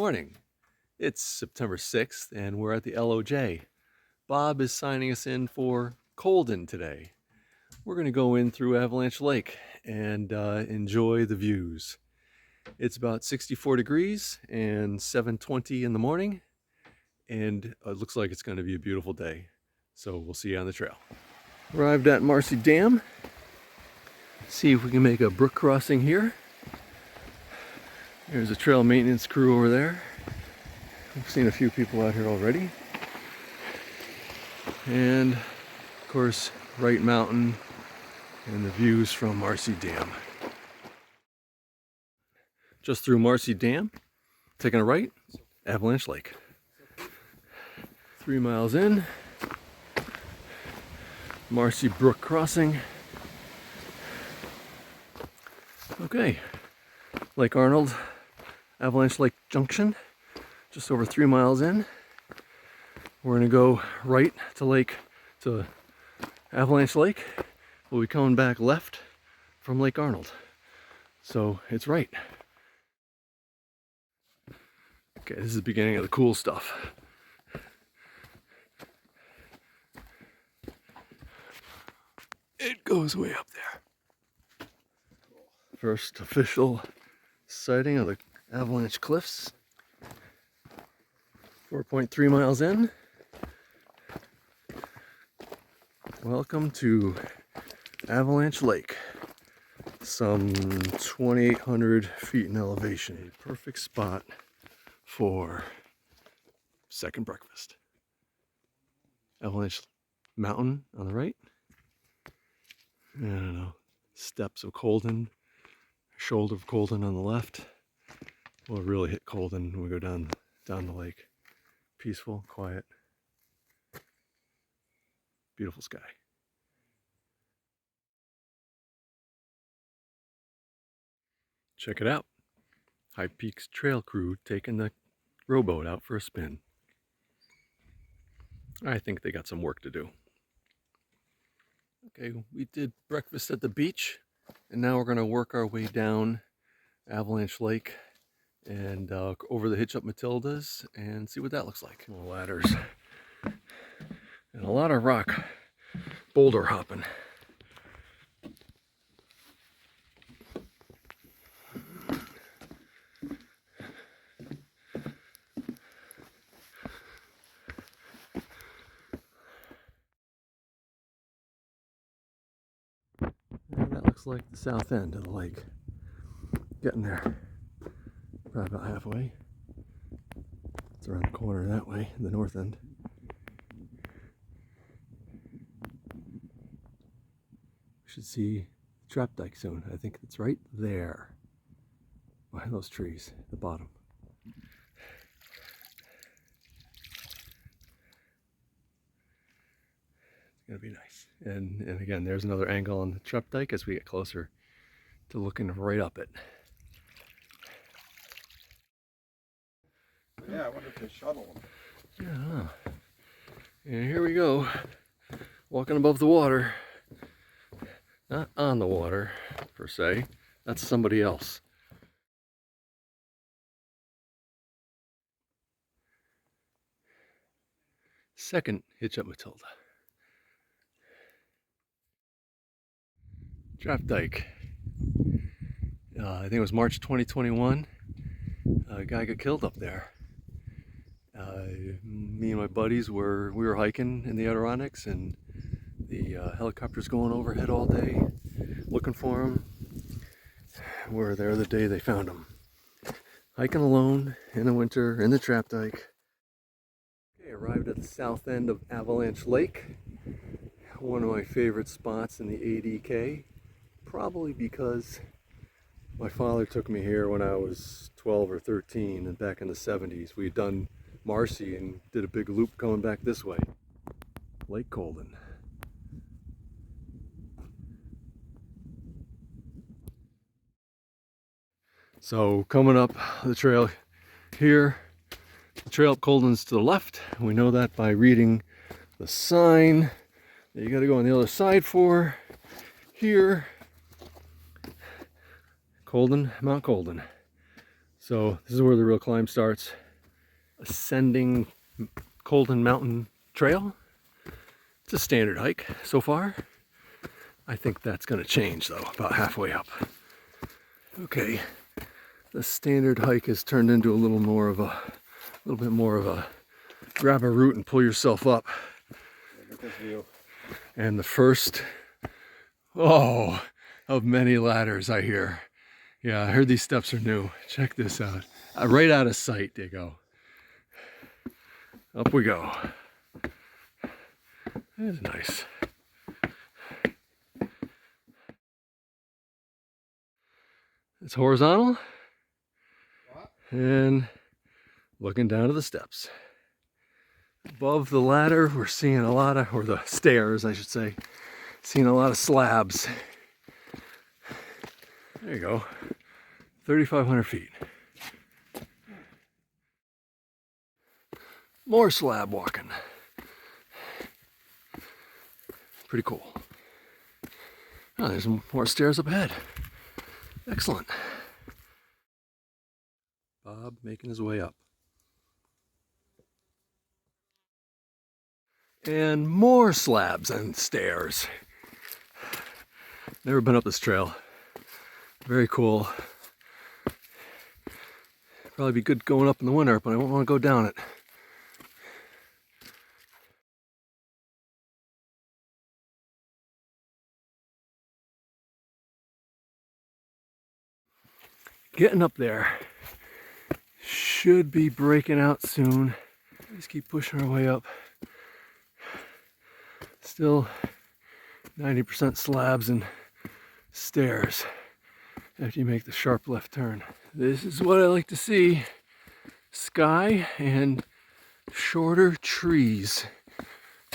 morning. It's September 6th and we're at the LOJ. Bob is signing us in for Colden today. We're going to go in through Avalanche Lake and enjoy the views. It's about 64 degrees and 7:20 in the morning, and it looks like it's going to be a beautiful day. So we'll see you on the trail. Arrived at Marcy Dam. See if we can make a brook crossing here. There's a trail maintenance crew over there. I've seen a few people out here already. And of course, Wright Mountain and the views from Marcy Dam. Just through Marcy Dam, taking a right, Avalanche Lake. 3 miles in, Marcy Brook crossing. Okay, Lake Arnold, Avalanche Lake Junction, just over 3 miles in. We're gonna go right to Avalanche Lake. We'll be coming back left from Lake Arnold. So it's right. Okay, this is the beginning of the cool stuff. It goes way up there. First official sighting of the Avalanche Cliffs. 4.3 miles in. Welcome to Avalanche Lake. Some 2,800 feet in elevation. Perfect spot for second breakfast. Avalanche Mountain on the right. I don't know, steps of Colden, shoulder of Colden on the left. We'll really hit Colden when we go down the lake. Peaceful, quiet, beautiful sky. Check it out. High Peaks Trail crew taking the rowboat out for a spin. I think they got some work to do. Okay, we did breakfast at the beach, and now we're going to work our way down Avalanche Lake and over the Hitch Up Matildas and see what that looks like. More ladders and a lot of rock boulder hopping. And that looks like the south end of the lake. Getting there. Probably about halfway. It's around the corner that way, the north end. We should see the trap dike soon. I think it's right there. Behind those trees at the bottom. It's gonna be nice. And again, there's another angle on the trap dike as we get closer to looking right up it. Yeah, I wonder if they shuttle them. Yeah, I don't know. And here we go, walking above the water. Not on the water, per se. That's somebody else. Second Hitch Up Matilda. Trap dike. I think it was March 2021. A guy got killed up there. Me and my buddies we were hiking in the Adirondacks, and the helicopters going overhead all day looking for him. We were there the day they found him. Hiking alone in the winter in the trap dike. Okay, arrived at the south end of Avalanche Lake. One of my favorite spots in the ADK. Probably because my father took me here when I was 12 or 13, and back in the 70s. We had done Marcy and did a big loop coming back this way. Lake Colden. So coming up the trail here, the trail up Colden's to the left. We know that by reading the sign that you got to go on the other side for. Here, Colden, Mount Colden. So this is where the real climb starts. Ascending Colden Mountain Trail. It's a standard hike so far. I think that's going to change though, about halfway up. Okay, the standard hike has turned into a little bit more of a grab a root and pull yourself up. Look at this view. And the first, of many ladders I hear. Yeah, I heard these steps are new. Check this out. Right out of sight they go. Up we go. That's nice. It's horizontal. What? And looking down to the steps. Above the ladder, we're seeing a lot of, or the stairs, I should say, seeing a lot of slabs. There you go. 3,500 feet. More slab walking. Pretty cool. Oh, there's more stairs up ahead. Excellent. Bob making his way up. And more slabs and stairs. Never been up this trail. Very cool. Probably be good going up in the winter, but I won't want to go down it. Getting up there. Should be breaking out soon. Just keep pushing our way up. Still 90% slabs and stairs after you make the sharp left turn. This is what I like to see. Sky and shorter trees.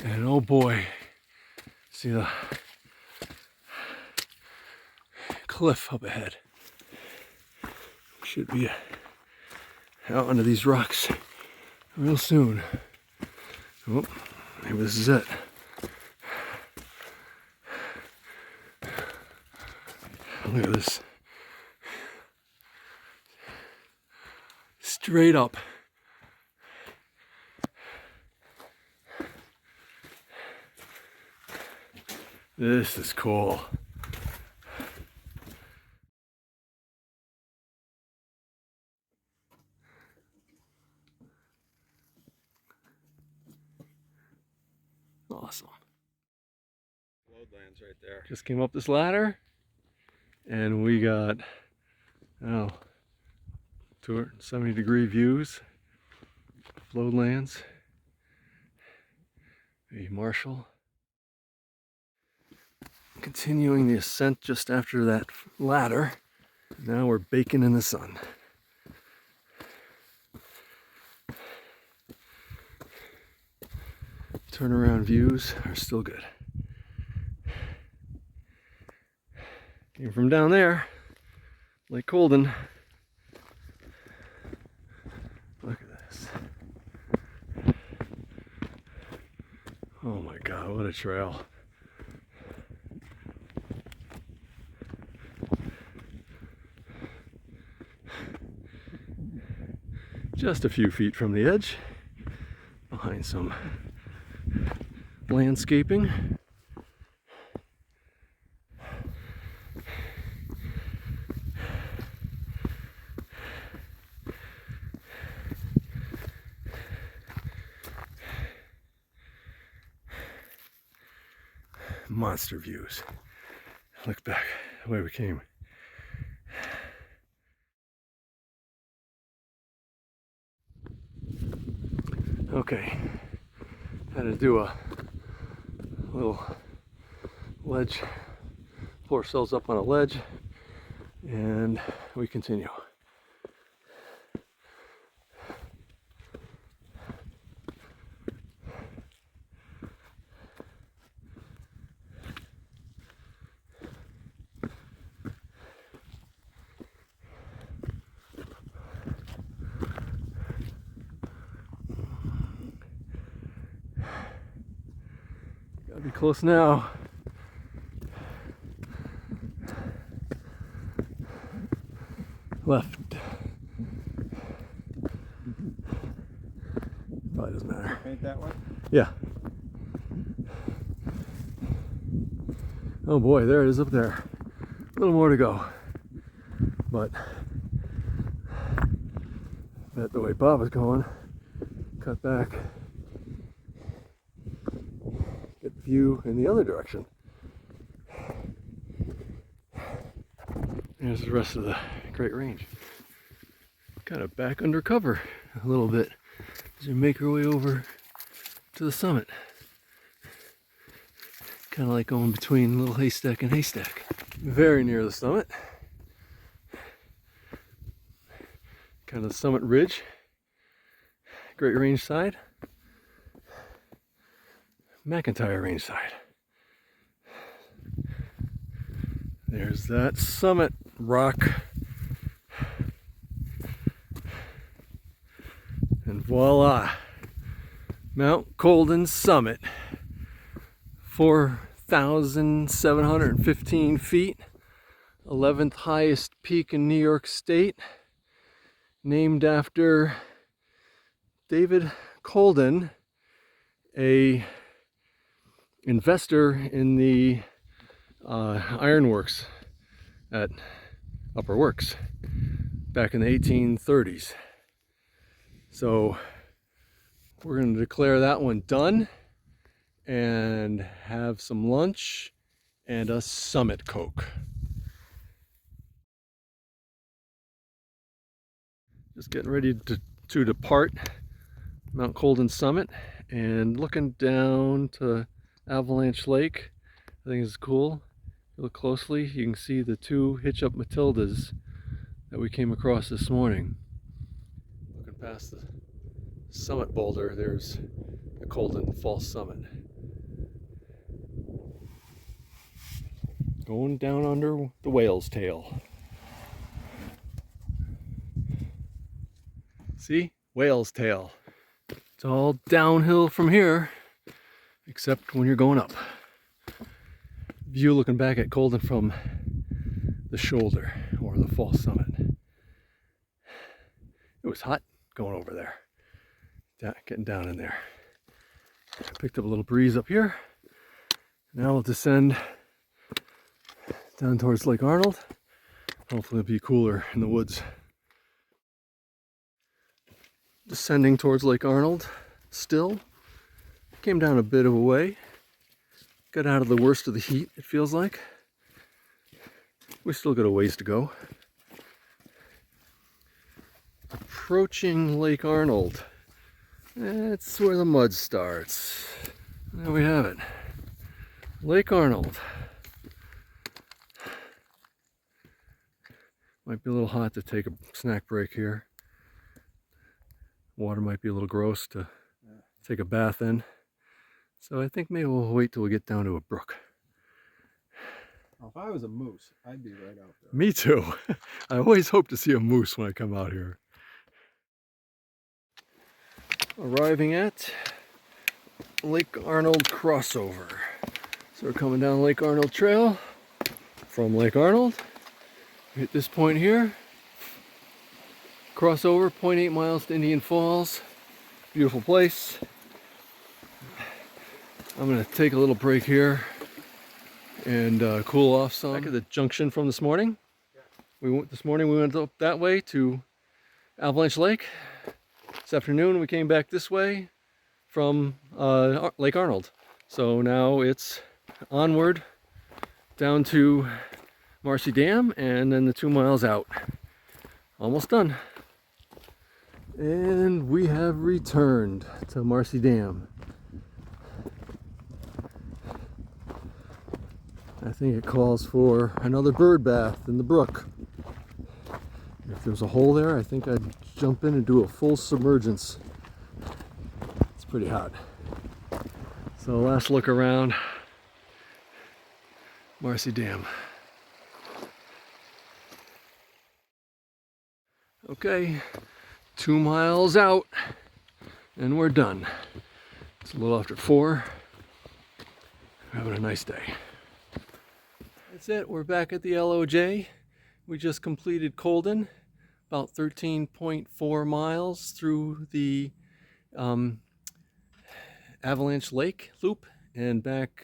And oh boy, see the cliff up ahead. Should be out onto these rocks real soon. Oh, maybe this is it. Look at this. Straight up. This is cool. Awesome. Lowlands right there. Just came up this ladder and we got 270-degree views of lowlands. The Marshall. Continuing the ascent just after that ladder. Now we're baking in the sun. Turnaround views are still good. Came from down there, Lake Colden. Look at this. Oh my God, what a trail. Just a few feet from the edge, behind some landscaping. Monster views. Look back the way we came. Okay, had to do a little ledge, pull ourselves up on a ledge, and we continue. Gotta be close now. Left. Paint that way? Yeah. Oh boy, there it is up there. A little more to go. But that the way Bob was going, cut back, get the view in the other direction. There's the rest of the Great Range. Kind of back under cover a little bit as we make our way over to the summit. Kind of like going between little haystack and haystack. Very near the summit. Kind of summit ridge. Great Range side. McIntyre Range side. There's that summit rock. And voila, Mount Colden summit. 4,715 feet. 11th highest peak in New York State. Named after David Colden, a investor in the ironworks at Upper Works back in the 1830s. So we're going to declare that one done and have some lunch and a summit Coke. Just getting ready to depart Mount Colden summit and looking down to Avalanche Lake. I think it's cool. If you look closely, you can see the two hitch-up Matildas that we came across this morning. Looking past the summit boulder, there's the Colden Falls Summit. Going down under the whale's tail. See? Whale's tail. It's all downhill from here, except when you're going up. View looking back at Colden from the shoulder or the false summit. It was hot going over there. Getting down in there. Picked up a little breeze up here. Now we'll descend down towards Lake Arnold. Hopefully it'll be cooler in the woods. Descending towards Lake Arnold still. Came down a bit of a way. Got out of the worst of the heat, it feels like. We still got a ways to go. Approaching Lake Arnold. That's where the mud starts. There we have it. Lake Arnold. Might be a little hot to take a snack break here. Water might be a little gross to take a bath in. So I think maybe we'll wait till we get down to a brook. Well, if I was a moose, I'd be right out there. Me too. I always hope to see a moose when I come out here. Arriving at Lake Arnold crossover. So we're coming down Lake Arnold Trail from Lake Arnold. We hit this point here. Crossover, 0.8 miles to Indian Falls. Beautiful place. I'm going to take a little break here and cool off some. Back at the junction from this morning. This morning we went up that way to Avalanche Lake. This afternoon we came back this way from Lake Arnold. So now it's onward down to Marcy Dam and then the 2 miles out. Almost done. And we have returned to Marcy Dam. I think it calls for another bird bath in the brook. If there's a hole there, I think I'd jump in and do a full submergence. It's pretty hot. So last look around Marcy Dam. Okay, 2 miles out and we're done. It's a little after 4. We're having a nice day. That's it, we're back at the LOJ. We just completed Colden, about 13.4 miles through the Avalanche Lake loop and back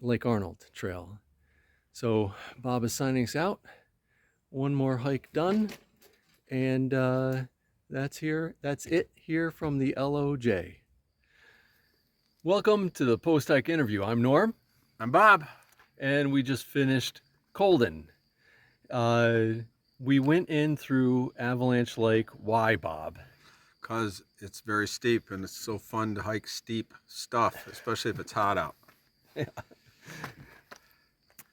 Lake Arnold Trail. So Bob is signing us out. One more hike done, and that's it here from the LOJ. Welcome to the post-hike interview. I'm Norm. I'm Bob. And we just finished Colden. We went in through Avalanche Lake. Why, Bob? Because it's very steep, and it's so fun to hike steep stuff, especially if it's hot out. Yeah.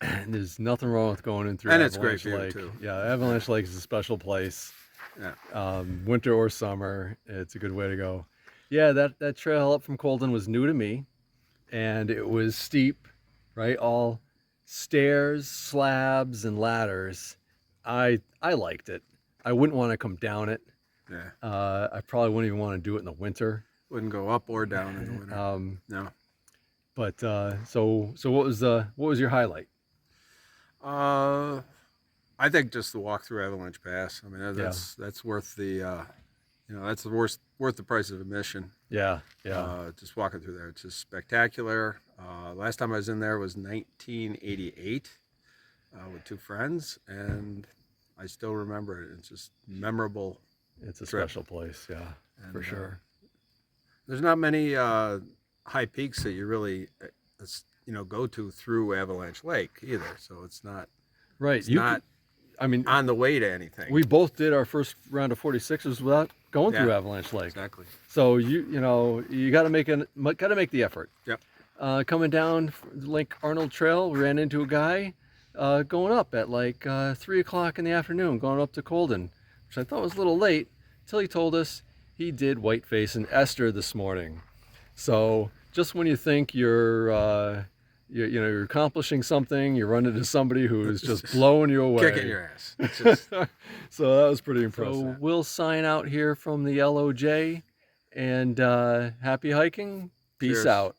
And there's nothing wrong with going in through And Avalanche it's great Lake. view, too. Yeah, Avalanche Lake is a special place. Yeah. Winter or summer, it's a good way to go. Yeah, that trail up from Colden was new to me, and it was steep, right? All stairs, slabs, and ladders. I liked it. I wouldn't want to come down it. Yeah. I probably wouldn't even want to do it in the winter. Wouldn't go up or down in the winter. No. But so what was your highlight? I think just the walk through Avalanche Pass. I mean, that's worth the, that's worth the price of admission. Yeah. Just walking through there, it's just spectacular. Last time I was in there was 1988 with two friends, and I still remember it. It's just memorable. It's a trip. special place, yeah, and, for sure. There's not many high peaks that you really, go to through Avalanche Lake either. So it's not right. It's not on the way to anything. We both did our first round of 46ers without going through Avalanche Lake. Exactly. So you got to make the effort. Yep. Coming down Lake Arnold Trail, we ran into a guy going up at like 3 o'clock in the afternoon, going up to Colden, which I thought was a little late, until he told us he did Whiteface and Esther this morning. So just when you think you're accomplishing something, you run into somebody who is just blowing you away, kicking your ass. So that was pretty impressive. So Yeah. We'll sign out here from the LOJ, and happy hiking. Peace Cheers. out.